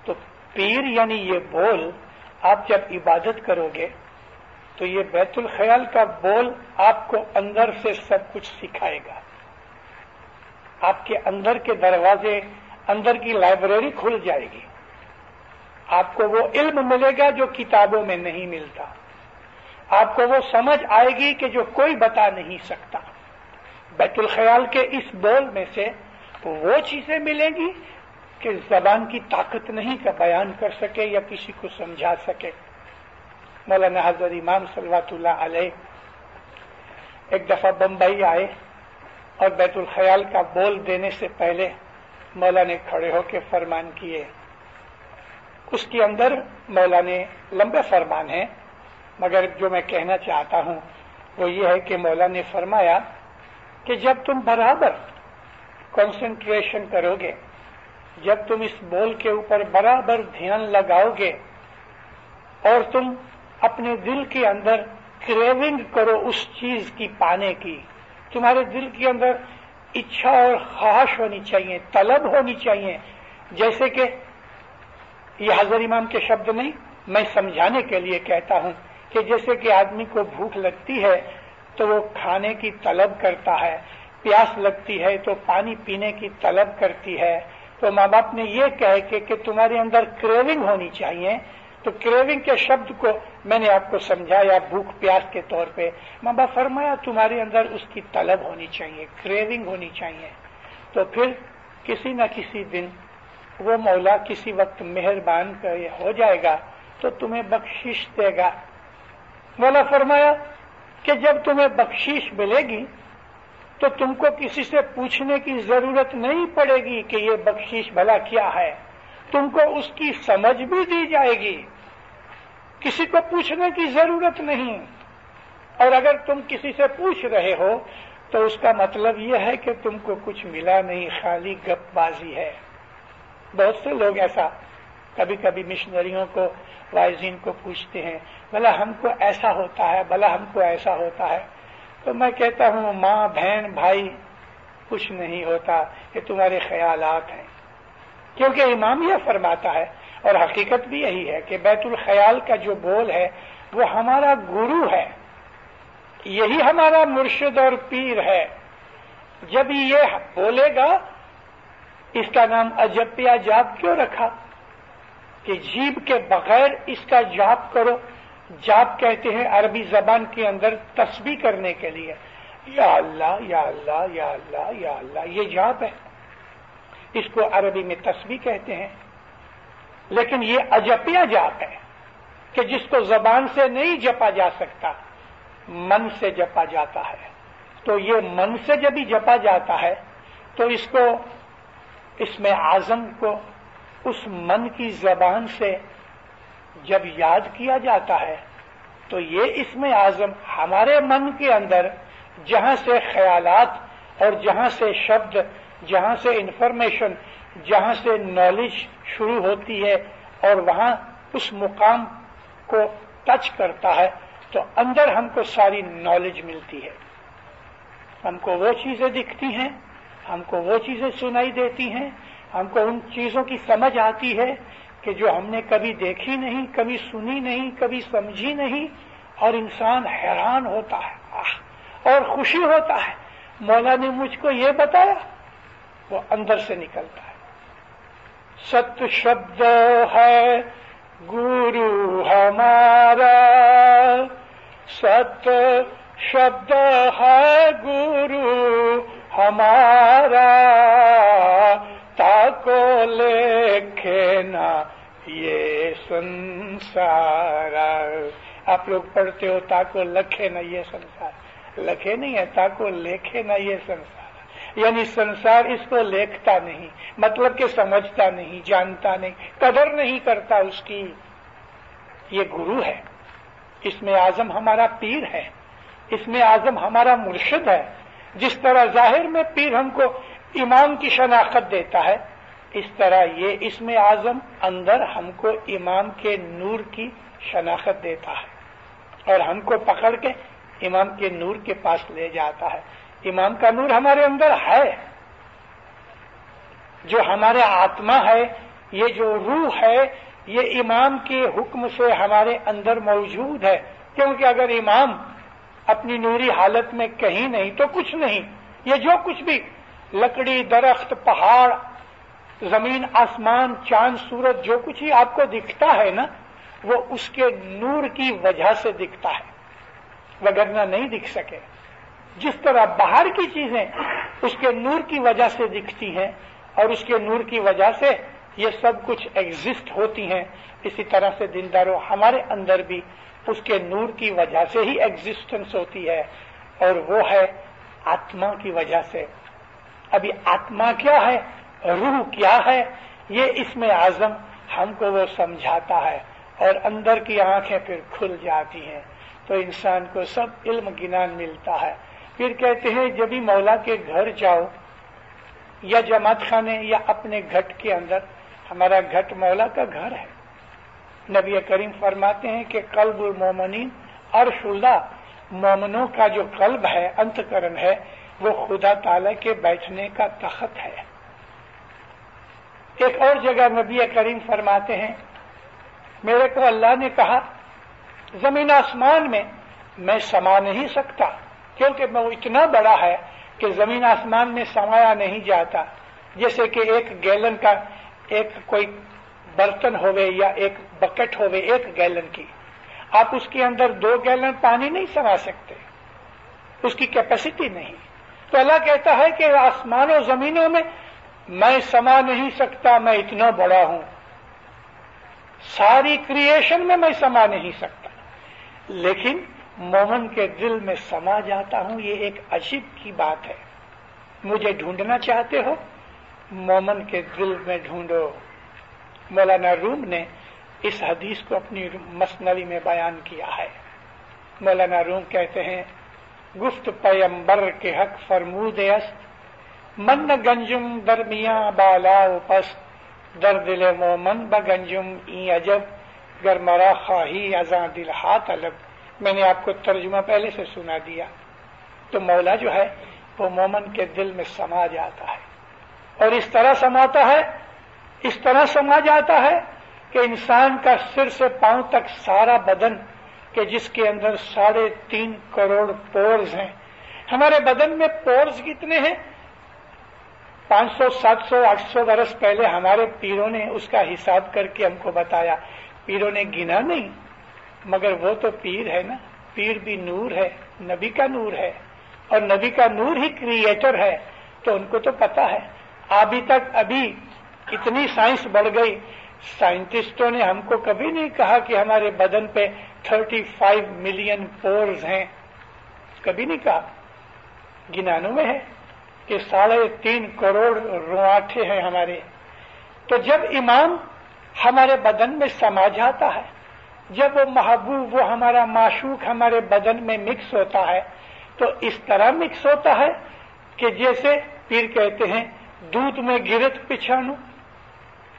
تو پیر یعنی یہ بول آپ جب عبادت کرو گے تو یہ بیت الخیال کا بول آپ کو اندر سے سب کچھ سکھائے گا، آپ کے اندر کے دروازے، اندر کی لائبریری کھل جائے گی، آپ کو وہ علم ملے گا جو کتابوں میں نہیں ملتا، آپ کو وہ سمجھ آئے گی کہ جو کوئی بتا نہیں سکتا۔ بیت الخیال کے اس بول میں سے وہ چیزیں ملیں گی کہ زبان کی طاقت نہیں کا بیان کر سکے یا کسی کو سمجھا سکے۔ مولانا حضرت امام صلوات اللہ علیہ ایک دفعہ بمبئی آئے اور بیت الخیال کا بول دینے سے پہلے مولانا کھڑے ہو کے فرمان کیے۔ اس کے اندر مولانا لمبے فرمان ہیں، مگر جو میں کہنا چاہتا ہوں وہ یہ ہے کہ مولانا نے فرمایا کہ جب تم برابر کنسنٹریشن کرو گے، جب تم اس بول کے اوپر برابر دھیان لگاؤ گے اور تم اپنے دل کے اندر کریونگ کرو اس چیز کی پانے کی. تمہارے دل کے اندر اچھا اور خواہش ہونی چاہیے, طلب ہونی چاہیے. جیسے کہ یہ حضرت امام کے شبد نہیں, میں سمجھانے کے لیے کہتا ہوں کہ جیسے کہ آدمی کو بھوک لگتی ہے تو وہ کھانے کی طلب کرتا ہے, پیاس لگتی ہے تو پانی پینے کی طلب کرتی ہے. تو ماں باپ نے یہ کہے کہ تمہارے اندر کریونگ ہونی چاہیے. تو کریونگ کے شبد کو میں نے آپ کو سمجھایا بھوک پیاس کے طور پہ. ماں باپ فرمایا تمہارے اندر اس کی طلب ہونی چاہیے, کریونگ ہونی چاہیے. تو پھر کسی نہ کسی دن وہ مولا کسی وقت مہربان ہو جائے گا تو تمہیں بخشش دے گا. مولا فرمایا کہ جب تمہیں بخشش ملے گی تو تم کو کسی سے پوچھنے کی ضرورت نہیں پڑے گی کہ یہ بخشش بھلا کیا ہے. تم کو اس کی سمجھ بھی دی جائے گی, کسی کو پوچھنے کی ضرورت نہیں. اور اگر تم کسی سے پوچھ رہے ہو تو اس کا مطلب یہ ہے کہ تم کو کچھ ملا نہیں, خالی گپ بازی ہے. بہت سے لوگ ایسا کبھی کبھی مشنریوں کو, واعظین کو پوچھتے ہیں, بھلا ہم کو ایسا ہوتا ہے, بھلا ہم کو ایسا ہوتا ہے. تو میں کہتا ہوں ماں بہن بھائی کچھ نہیں ہوتا, یہ تمہارے خیالات ہیں. کیونکہ امام یہ فرماتا ہے اور حقیقت بھی یہی ہے کہ بیت الخیال کا جو بول ہے وہ ہمارا گرو ہے, یہی ہمارا مرشد اور پیر ہے. جب یہ بولے گا, اس کا نام اجپیا جاپ کیوں رکھا کہ جیب کے بغیر اس کا جاپ کرو. جاپ کہتے ہیں عربی زبان کے اندر تسبیح کرنے کے لیے, یا اللہ یا اللہ یا اللہ یا اللہ, یہ جاپ ہے. اس کو عربی میں تسبیح کہتے ہیں. لیکن یہ اجپیا جاپ ہے کہ جس کو زبان سے نہیں جپا جا سکتا, من سے جپا جاتا ہے. تو یہ من سے جب ہی جپا جاتا ہے تو اس میں اعظم کو اس من کی زبان سے جب یاد کیا جاتا ہے تو یہ اسم اعظم ہمارے من کے اندر جہاں سے خیالات اور جہاں سے شبد, جہاں سے انفارمیشن, جہاں سے نالج شروع ہوتی ہے اور وہاں اس مقام کو ٹچ کرتا ہے تو اندر ہم کو ساری نالج ملتی ہے. ہم کو وہ چیزیں دکھتی ہیں, ہم کو وہ چیزیں سنائی دیتی ہیں, ہم کو ان چیزوں کی سمجھ آتی ہے کہ جو ہم نے کبھی دیکھی نہیں, کبھی سنی نہیں, کبھی سمجھی نہیں, اور انسان حیران ہوتا ہے اور خوشی ہوتا ہے. مولا نے مجھ کو یہ بتایا, وہ اندر سے نکلتا ہے. ست شبد ہے گرو ہمارا, ست شبد ہے گرو ہمارا, تاکو لکھے نا یہ سنسار. آپ لوگ پڑھتے ہو تاکو لکھے نا یہ سنسار, لکھے نہیں ہے, تاکو لکھے نا یہ سنسار. یعنی سنسار اس کو لیکھتا نہیں, مطلب کہ سمجھتا نہیں, جانتا نہیں, قدر نہیں کرتا اس کی. یہ گرو ہے, اس میں اعظم ہمارا پیر ہے, اس میں اعظم ہمارا مرشد ہے. جس طرح ظاہر میں پیر ہم کو امام کی شناخت دیتا ہے, اس طرح یہ اس میں اعظم اندر ہم کو امام کے نور کی شناخت دیتا ہے اور ہم کو پکڑ کے امام کے نور کے پاس لے جاتا ہے. امام کا نور ہمارے اندر ہے, جو ہمارے آتما ہے, یہ جو روح ہے, یہ امام کے حکم سے ہمارے اندر موجود ہے. کیونکہ اگر امام اپنی نوری حالت میں کہیں نہیں تو کچھ نہیں. یہ جو کچھ بھی لکڑی, درخت, پہاڑ, زمین, آسمان, چاند, سورج, جو کچھ ہی آپ کو دکھتا ہے نا, وہ اس کے نور کی وجہ سے دکھتا ہے, وگرنہ نہیں دکھ سکے. جس طرح باہر کی چیزیں اس کے نور کی وجہ سے دکھتی ہیں اور اس کے نور کی وجہ سے یہ سب کچھ ایگزسٹ ہوتی ہیں, اسی طرح سے دینداروں ہمارے اندر بھی اس کے نور کی وجہ سے ہی ایگزسٹنس ہوتی ہے, اور وہ ہے آتما کی وجہ سے. ابھی آتما کیا ہے, روح کیا ہے, یہ اس میں اعظم ہم کو وہ سمجھاتا ہے اور اندر کی آنکھیں پھر کھل جاتی ہیں تو انسان کو سب علم گنان ملتا ہے. پھر کہتے ہیں جب بھی مولا کے گھر جاؤ یا جماعت خانے یا اپنے گھٹ کے اندر, ہمارا گھٹ مولا کا گھر ہے, नबी करीम फरमाते हैं कि कल्बुल मोमिनीन अर्शुल्लाह, मोमिनों का जो कल्ब है, अंतकरण है, वो खुदा ताला के बैठने का तख्त है। एक और जगह नबी करीम फरमाते हैं, मेरे को अल्लाह ने कहा जमीन आसमान में मैं समा नहीं सकता, क्योंकि वो इतना बड़ा है कि जमीन आसमान में समाया नहीं जाता। जैसे कि एक गैलन का एक कोई बर्तन होवे या एक बकेट होवे 1 गैलन की, आप उसके अंदर 2 गैलन पानी नहीं समा सकते, उसकी कैपेसिटी नहीं। तो अल्लाह कहता है कि आसमानों जमीनों में मैं समा नहीं सकता, मैं इतना बड़ा हूं, सारी क्रिएशन में मैं समा नहीं सकता, लेकिन मोमन के दिल में समा जाता हूं। ये एक अजीब की बात है। मुझे ढूंढना चाहते हो, मोमन के दिल में ढूंढो। मौलाना रूम ने इस हदीस को अपनी मसनवी में बयान किया है। मौलाना रूम कहते हैं, गुफ्त पैगंबर के हक फरमूद अस्त, मन गंजुम दरमिया बाला उपस्त, दर दिल मोमन बगंजुम ई अजब, गर मरा खाही अजा दिल हाथ अलग। मैंने आपको तर्जुमा पहले से सुना दिया। तो मौला जो है वो मोमन के दिल में समा जाता है, और इस तरह समाता है, इस तरह समा जाता है कि इंसान का सिर से पांव तक सारा बदन, कि जिसके अंदर 3.5 करोड़ पोर्स हैं। हमारे बदन में पोर्स कितने हैं? 500, 700, 800 बरस पहले हमारे पीरों ने उसका हिसाब करके हमको बताया। पीरों ने गिना नहीं, मगर वो तो पीर है ना, पीर भी नूर है, नबी का नूर है, और नबी का नूर ही क्रिएटर है, तो उनको तो पता है। अभी इतनी साइंस बढ़ गई, साइंटिस्टों ने हमको कभी नहीं कहा कि हमारे बदन पे 35 मिलियन पोर्स हैं, कभी नहीं कहा। गिनानों में है कि 3.5 करोड़ रुआठे हैं हमारे। तो जब ईमान हमारे बदन में समा जाता है, जब वो महबूब, वो हमारा माशूक हमारे बदन में मिक्स होता है, तो इस तरह मिक्स होता है कि जैसे पीर कहते हैं, दूध में गिरत पिछाणु।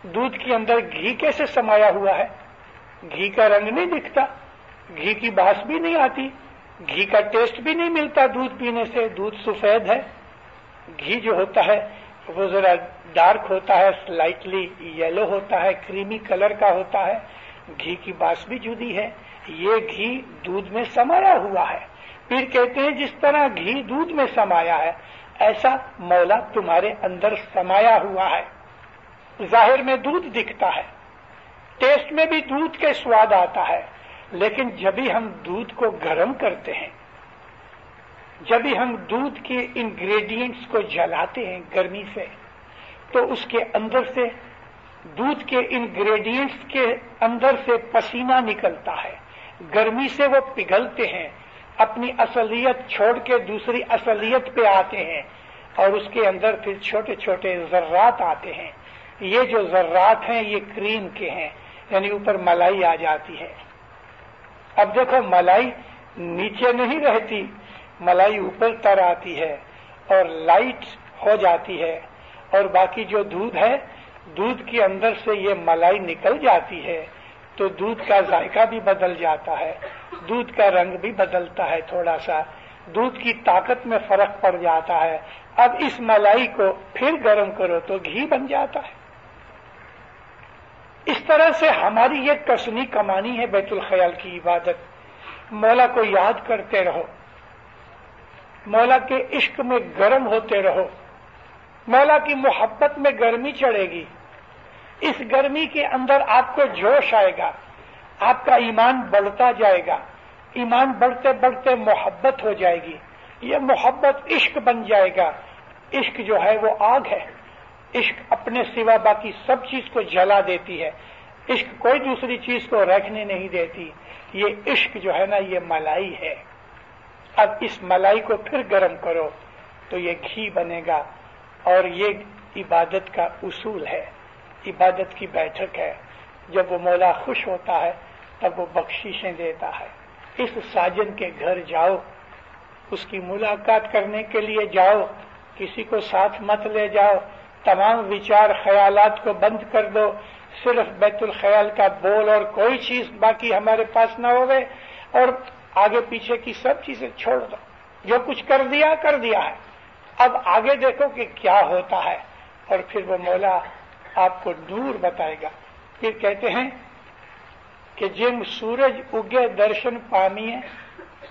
दूध के अंदर घी कैसे समाया हुआ है? घी का रंग नहीं दिखता, घी की बास भी नहीं आती, घी का टेस्ट भी नहीं मिलता दूध पीने से। दूध सफेद है, घी जो होता है वो जरा डार्क होता है, स्लाइटली येलो होता है, क्रीमी कलर का होता है, घी की बास भी जुदी है। ये घी दूध में समाया हुआ है। फिर कहते हैं जिस तरह घी दूध में समाया है, ऐसा मौला तुम्हारे अंदर समाया हुआ है। जाहिर में दूध दिखता है, टेस्ट में भी दूध के स्वाद आता है, लेकिन जब भी हम दूध को गर्म करते हैं, जब भी हम दूध के इंग्रेडिएंट्स को जलाते हैं गर्मी से, तो उसके अंदर से, दूध के इंग्रेडिएंट्स के अंदर से पसीना निकलता है, गर्मी से वो पिघलते हैं, अपनी असलियत छोड़ के दूसरी असलियत पे आते हैं, और उसके अंदर फिर छोटे छोटे जर्रात आते हैं। ये जो जर्रात हैं ये क्रीम के हैं, यानी ऊपर मलाई आ जाती है। अब देखो, मलाई नीचे नहीं रहती, मलाई ऊपर तर आती है और लाइट हो जाती है, और बाकी जो दूध है, दूध के अंदर से ये मलाई निकल जाती है, तो दूध का जायका भी बदल जाता है, दूध का रंग भी बदलता है, थोड़ा सा दूध की ताकत में फर्क पड़ जाता है। अब इस मलाई को फिर गर्म करो तो घी बन जाता है। इस तरह से हमारी ये कसनी कमानी है बैतुल ख्याल की इबादत। मौला को याद करते रहो, मौला के इश्क में गर्म होते रहो, मौला की मोहब्बत में गर्मी चढ़ेगी। इस गर्मी के अंदर आपको जोश आएगा, आपका ईमान बढ़ता जाएगा, ईमान बढ़ते बढ़ते मोहब्बत हो जाएगी, ये मोहब्बत इश्क बन जाएगा। इश्क जो है वो आग है, इश्क अपने सिवा बाकी सब चीज को जला देती है, इश्क कोई दूसरी चीज को रखने नहीं देती। ये इश्क जो है ना, ये मलाई है। अब इस मलाई को फिर गर्म करो तो ये घी बनेगा, और ये इबादत का उसूल है, इबादत की बैठक है। जब वो मौला खुश होता है तब वो बख्शिशें देता है। इस साजन के घर जाओ, उसकी मुलाकात करने के लिए जाओ, किसी को साथ मत ले जाओ, तमाम विचार ख्यालात को बंद कर दो, सिर्फ बैतुल ख्याल का बोल और कोई चीज बाकी हमारे पास न होवे, और आगे पीछे की सब चीजें छोड़ दो, जो कुछ कर दिया है, अब आगे देखो कि क्या होता है। और फिर वो मौला आपको नूर बताएगा। फिर कहते हैं कि जिम सूरज उगे दर्शन पामिए,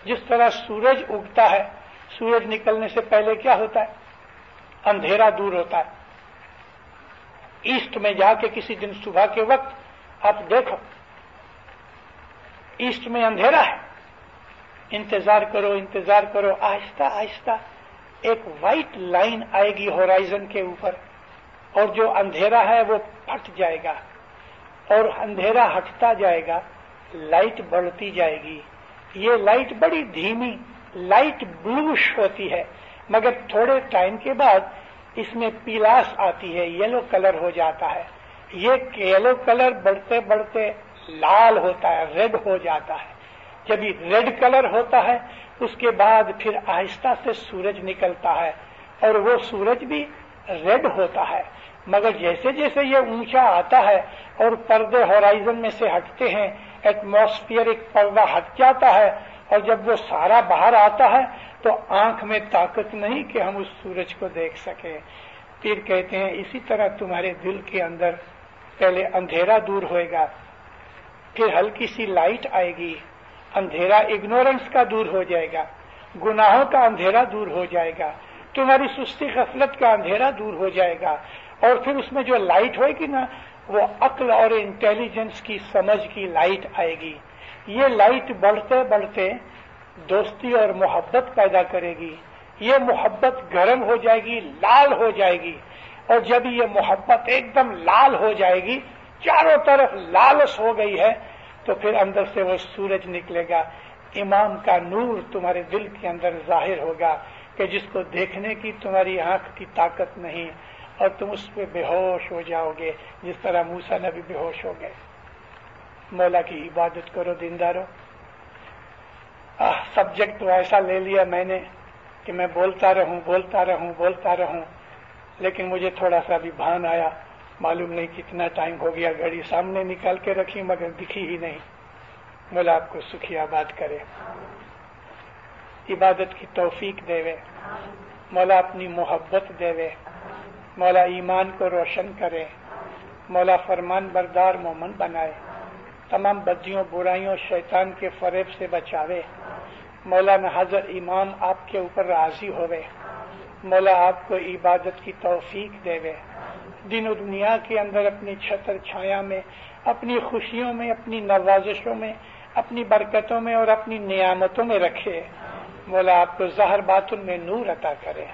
जिस तरह सूरज उगता है, सूरज निकलने से पहले क्या होता है? अंधेरा दूर होता है। ईस्ट में जाके किसी दिन सुबह के वक्त आप देखो, ईस्ट में अंधेरा है, इंतजार करो, आहिस्ता आहिस्ता एक वाइट लाइन आएगी होराइजन के ऊपर, और जो अंधेरा है वो फट जाएगा, और अंधेरा हटता जाएगा, लाइट बढ़ती जाएगी। ये लाइट बड़ी धीमी लाइट ब्लूश होती है, मगर थोड़े टाइम के बाद इसमें पीलास आती है, येलो कलर हो जाता है। ये येलो कलर बढ़ते बढ़ते लाल होता है, रेड हो जाता है। जब ये रेड कलर होता है उसके बाद फिर आहिस्ता से सूरज निकलता है, और वो सूरज भी रेड होता है। मगर जैसे जैसे ये ऊंचा आता है और पर्दे होराइजन में से हटते हैं, एटमॉस्फेरिक पर्दा हट जाता है, और जब वो सारा बाहर आता है तो आंख में ताकत नहीं कि हम उस सूरज को देख सकें। फिर कहते हैं इसी तरह तुम्हारे दिल के अंदर पहले अंधेरा दूर होएगा, फिर हल्की सी लाइट आएगी, अंधेरा इग्नोरेंस का दूर हो जाएगा, गुनाहों का अंधेरा दूर हो जाएगा, तुम्हारी सुस्ती गफलत का अंधेरा दूर हो जाएगा, और फिर उसमें जो लाइट होएगी ना, वो अक्ल और इंटेलिजेंस की समझ की लाइट आएगी। ये लाइट बढ़ते बढ़ते दोस्ती और मोहब्बत पैदा करेगी। ये मोहब्बत गर्म हो जाएगी, लाल हो जाएगी, और जब ये मोहब्बत एकदम लाल हो जाएगी, चारों तरफ लालच हो गई है, तो फिर अंदर से वो सूरज निकलेगा, इमाम का नूर तुम्हारे दिल के अंदर जाहिर होगा कि जिसको देखने की तुम्हारी आंख की ताकत नहीं, और तुम उस पर बेहोश हो जाओगे जिस तरह मूसा नबी बेहोश हो गए। मौला की इबादत करो दीनदारों। सब्जेक्ट तो ऐसा ले लिया मैंने कि मैं बोलता रहूं, लेकिन मुझे थोड़ा सा भी भान आया, मालूम नहीं कितना टाइम हो गया, घड़ी सामने निकाल के रखी मगर दिखी ही नहीं। मौला आपको सुखी आबाद करे, इबादत की तौफीक देवे, मौला अपनी मोहब्बत देवे, मौला ईमान को रोशन करे, मौला फरमान बरदार मोमन बनाए, तमाम बदियों बुराइयों शैतान के फरेब से बचावे। मौलाना हजरत इमाम आपके ऊपर राजी होवे, मौला आपको इबादत की तौफीक देवे, दिन और दुनिया के अंदर अपनी छतर छाया में, अपनी खुशियों में, अपनी नवाजिशों में, अपनी बरकतों में और अपनी नियामतों में रखे। मौला आपको ज़ाहिर बातुन में नूर अता करे।